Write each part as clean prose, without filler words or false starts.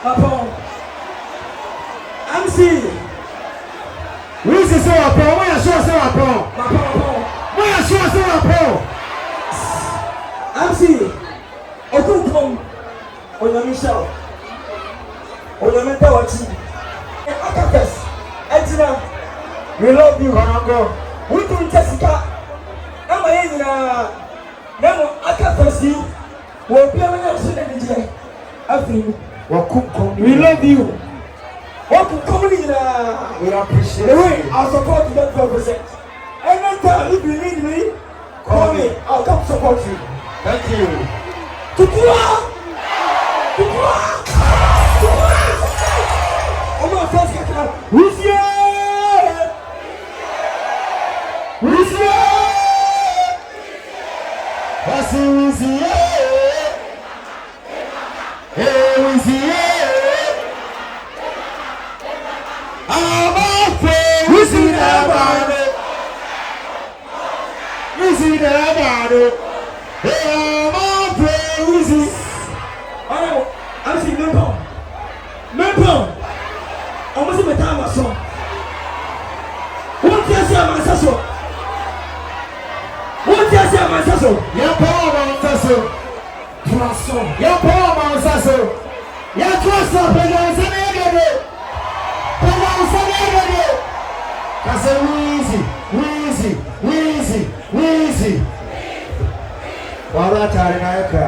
Papa. MC. Oui, c'est ça, rapport. Moi, il y a ça, rapport. Moi, il y a ça, rapport. MC. Okunkom. Onyamisha. Onyamenta wachi. Akapes. Etina. We love you, Konongo. We do Jessica. Ama yeye na nemo akapesi. Wo pia wana usine nije. Afri. Wakunkom. We love you. Wakunkom ni na. We appreciate the way you. I'll support you 100%. Anytime if you need me, call me. I'll come support you. Thank you. Tukua! Oh my friends, get out. Who's here? What's here? Hey, who's here? I'm a friend. Who's in that body? Who's in that body? Hey, I'm a friend. Who's in? Oh, I'm seeing Mempo. Almost in the time I saw. What does your man say? What does your man say? Your power man say. Trust. Your power man say. Your trust up and you're saying it. Cause Weezy. Wala tari na yaka.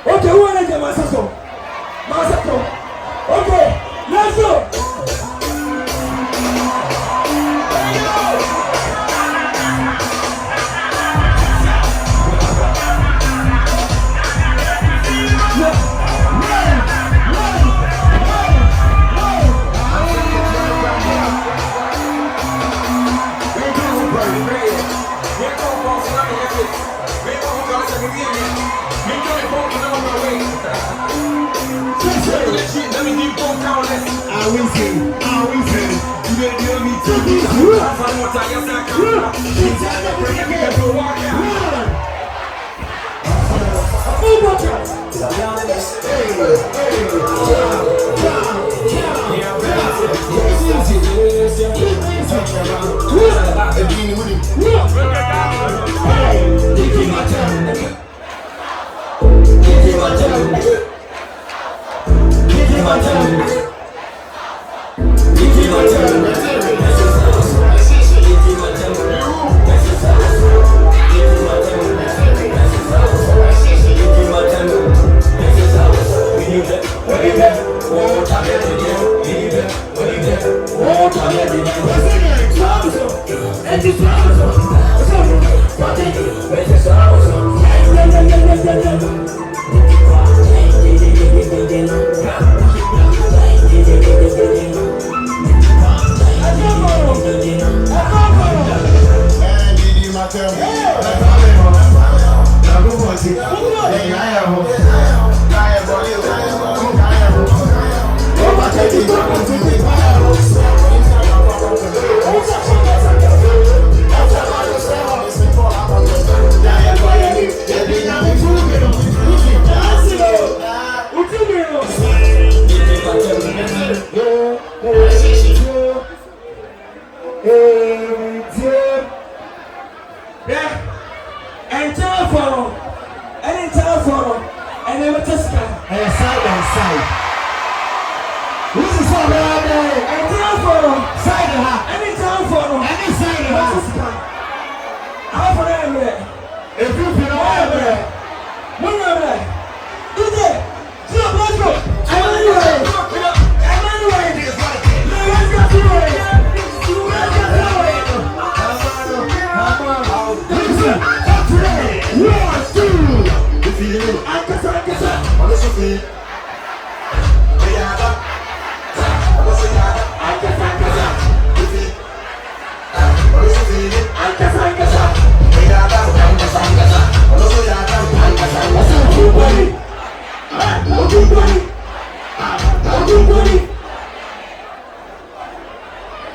Okay, who are you, Masaso? Okay, let's go.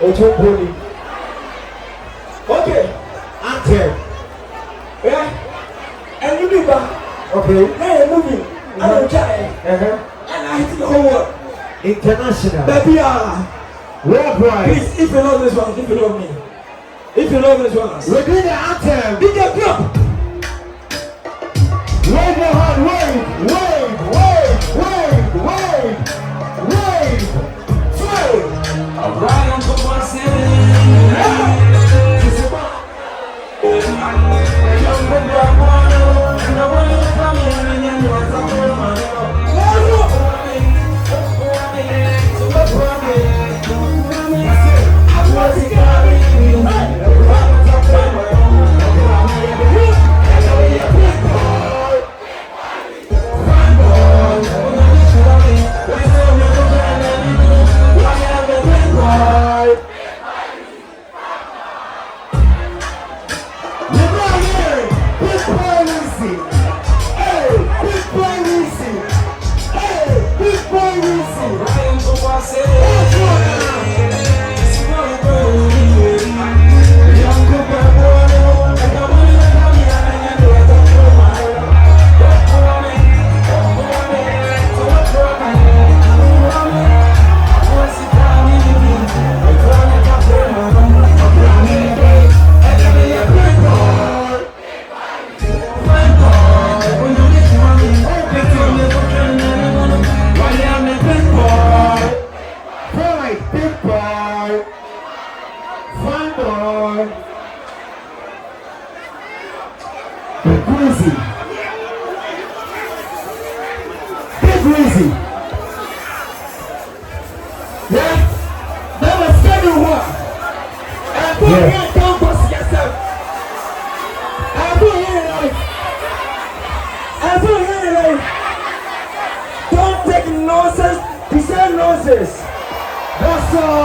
Ocho. Okay. Anthem. Yeah. And you do that. Okay. Hey, moving. I don't try. And I hit the whole world. International. Baby, worldwide. please, if you know this one, if you love me. If you love this one. We do the anthem. DJ Club. Wave your hand, wave, wave, wave, wave, wave, wave, sway. Alright, I'm from city. Let's go!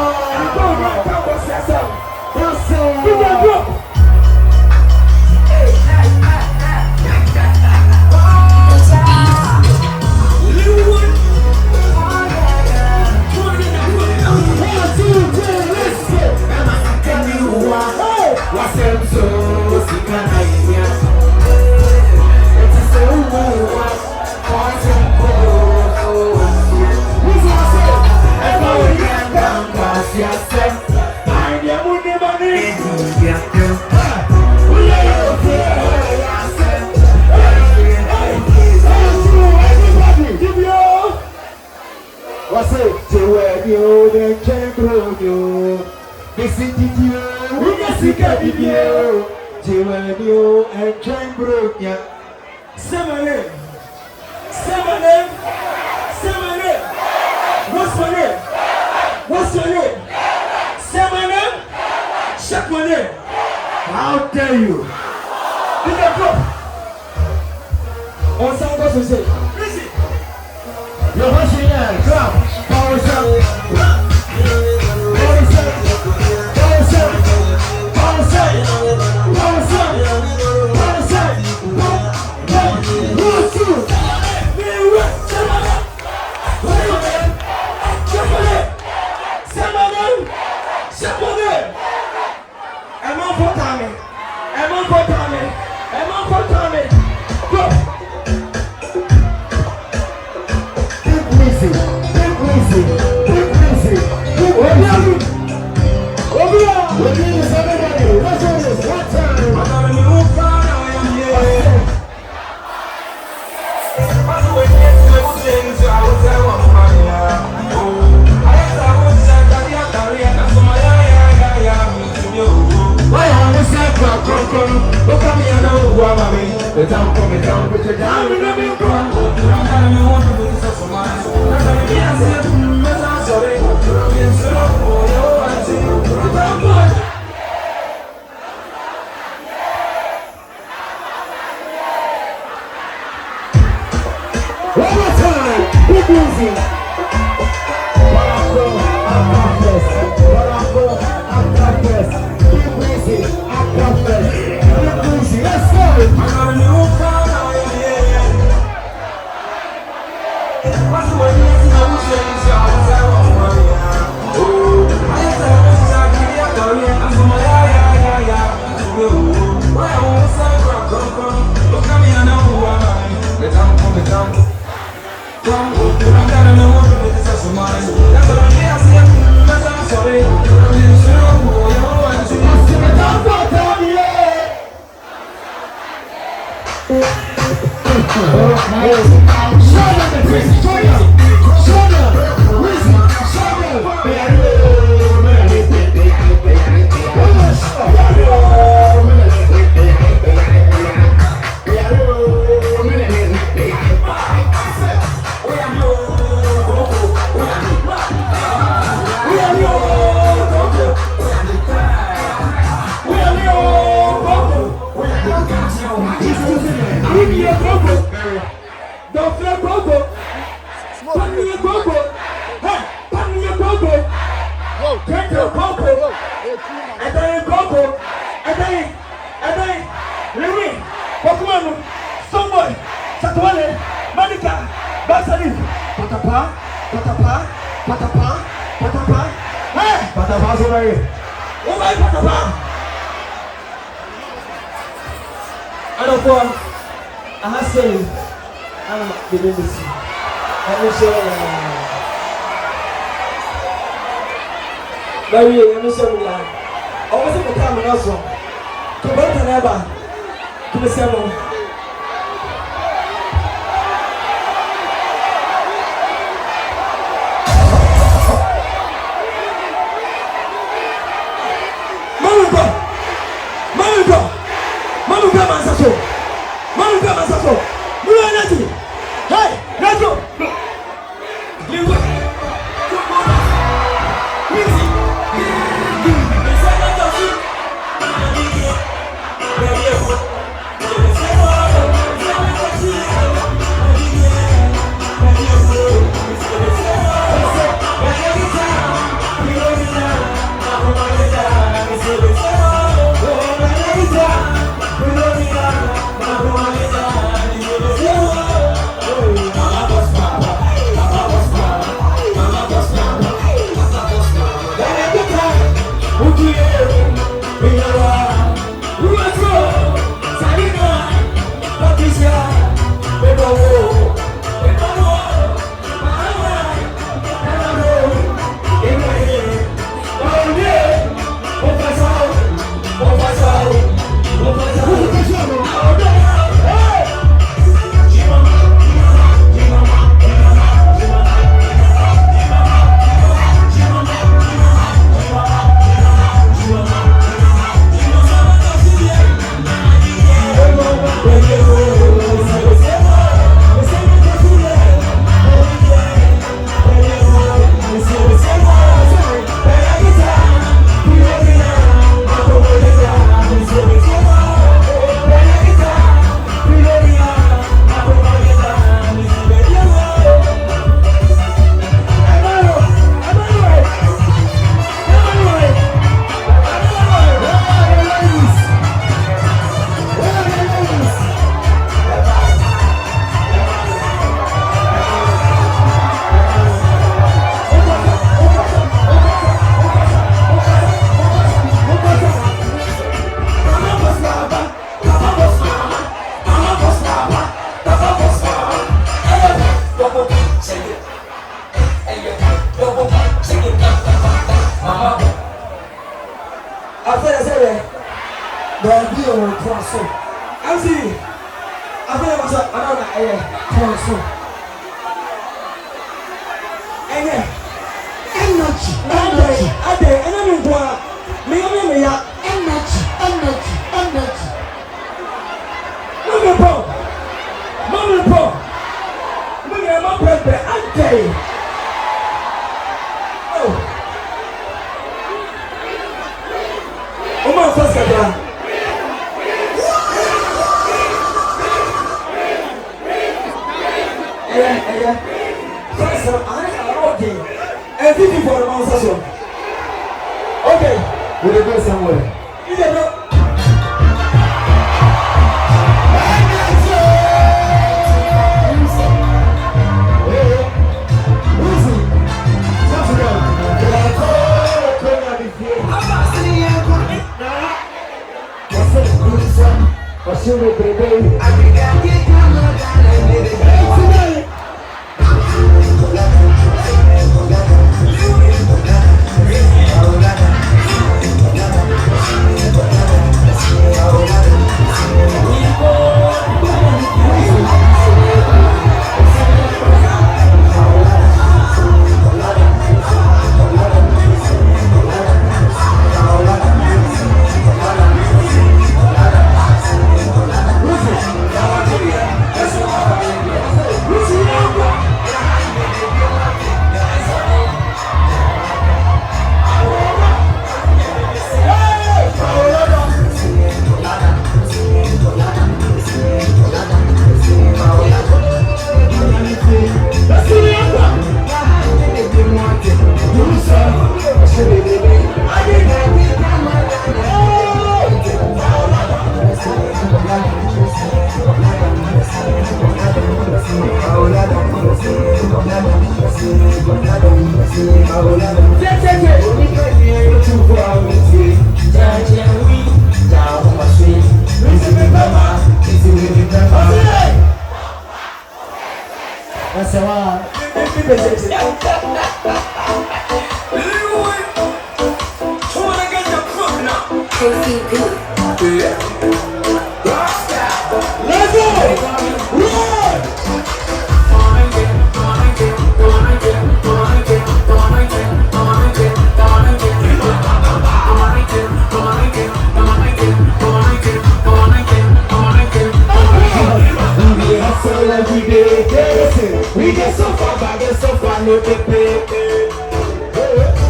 We get so far, but get so far, no they pay.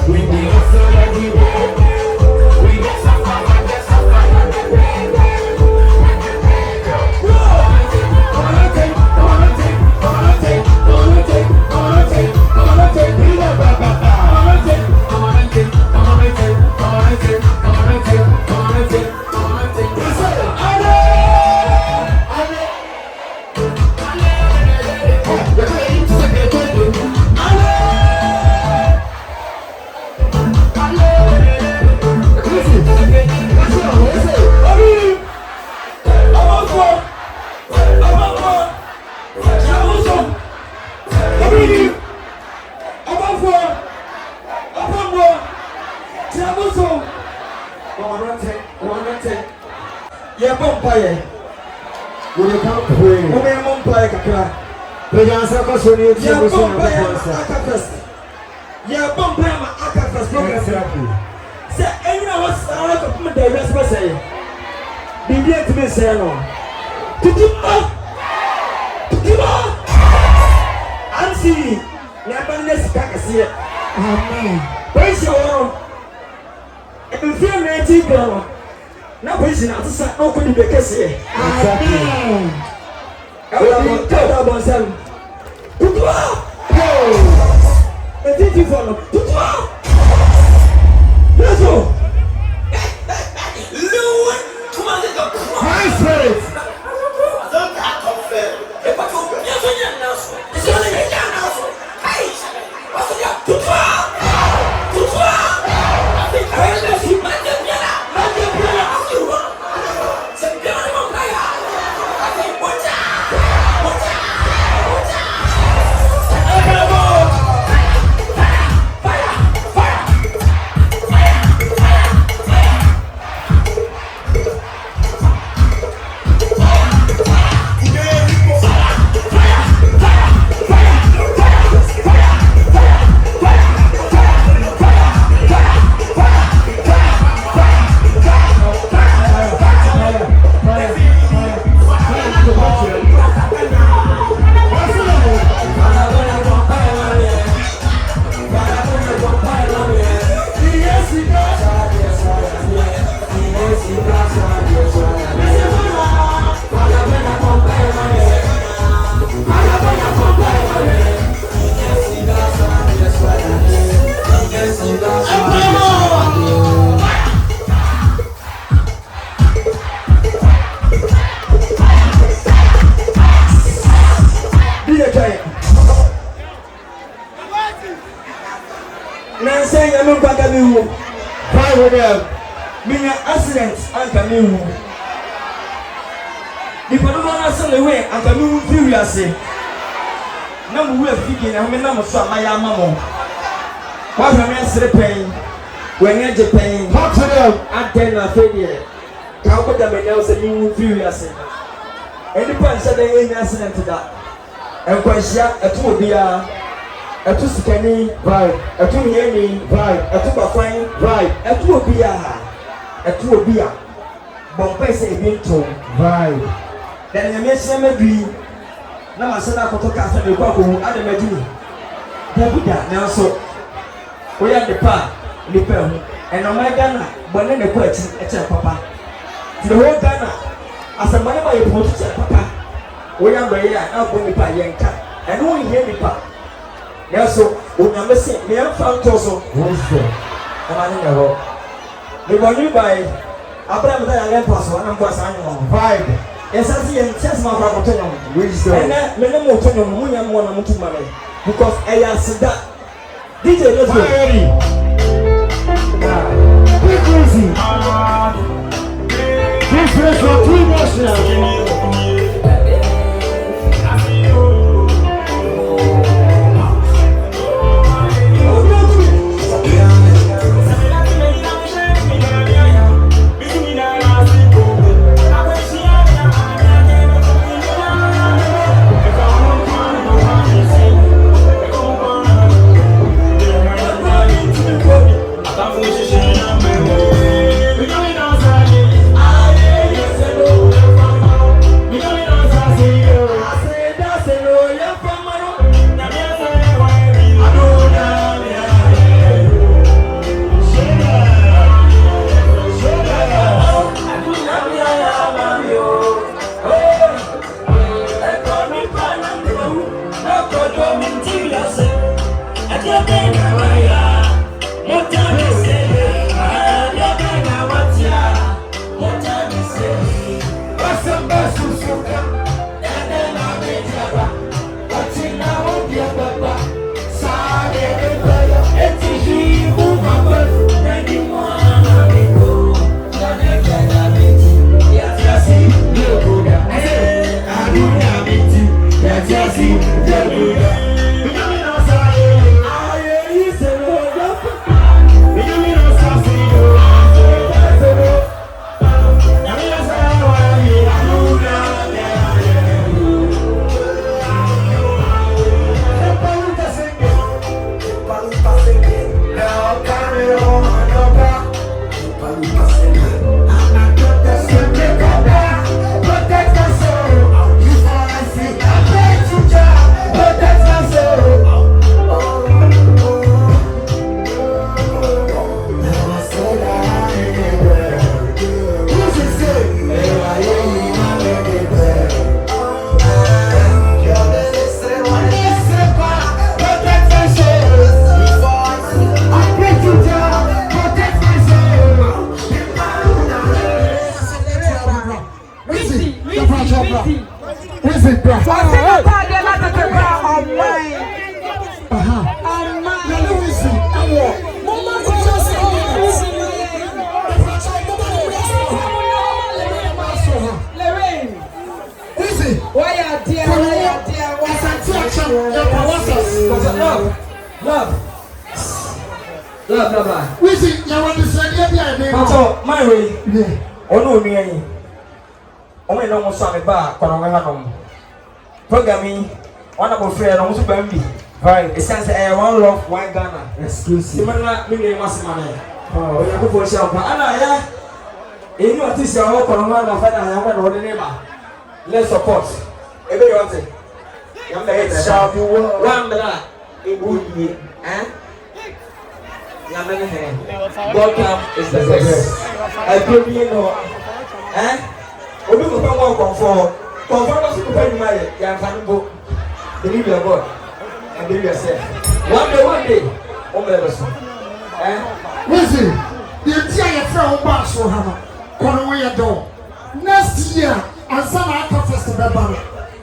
We be hustle every day. We get so far, but get so far, no they pay. Etu sikani vibe, etu hieni vibe, etu bafan vibe, etu obia, bompe se ebinto vibe. Dan nyame se medui na masana koto kasa de kwa ko ade medui. Dabuda na so oya de pa ni pe ho. Eno ma Ghana bone ne kwa chi eche papa. The whole Ghana asambane ma ye promote che papa. Oya ndo ye na bo ni pa yenka. Eno ye ni pa. Yeso unyame se me amfa ntoso wonso amane ne ho the body by Abraham da ya paso ana mbo asa anyo vibe esa si yen chess ma kwa kotonyo wisdom ene me ne mo tonyo mo nya mo na mutu mare because eya sida DJ, let's go. Big Easy. This is for Climax now. Love. We see, you want to send your my way. Oh, no, me. Only no more son about Konongo. Programming, one of our friends, almost Bambi. Right, it stands a one love, one Ghana. Exclusive. Similar, maybe once money. Oh, you're good for yourself. Anna, yeah. If you are this, you're all Konongo, my father, I want to neighbor. Let's support. Every you want it. Young lady, shall be one that it would be, eh? Welcome is the best. I told you, eh? We will come on comfort. Comfort us to pay money. Young Fanbo, believe your God and believe yourself. One day, eh? Listen, the entire friend back so hammer. Konongo your door. Next year, and some other festival.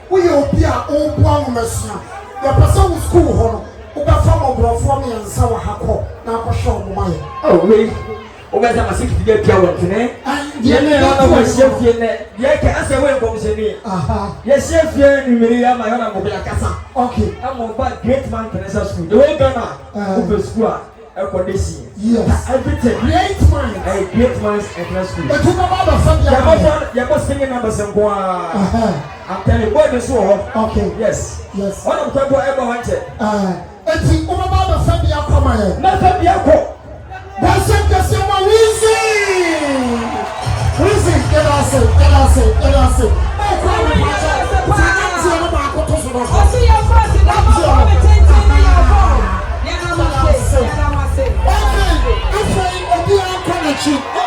We will be our own one machine. The person who school home. For me and sour hako, now for sure. Oh, wait. Over the Massive to get your work, and you know, chef, yet answer when comes in me. Yes, chef, Maria, my own Casa. Okay, I'm about great man, Canessa School. The way Ghana, Open School, Equadisi. Yes, everything. Great man, a great man's and school. But you know, you're singing numbers and go. I'm telling you, what is so. Okay, yes. One of the people ever wanted. Eti umama na family yako maye. Na family yako. Basi mkasema wizi. Wizi kelase. Kwa mpacha. Sasa sio na makoto sura. Osi ya fasi na mama metenteni ya phone. Yana mase. Okay. After you be on connection.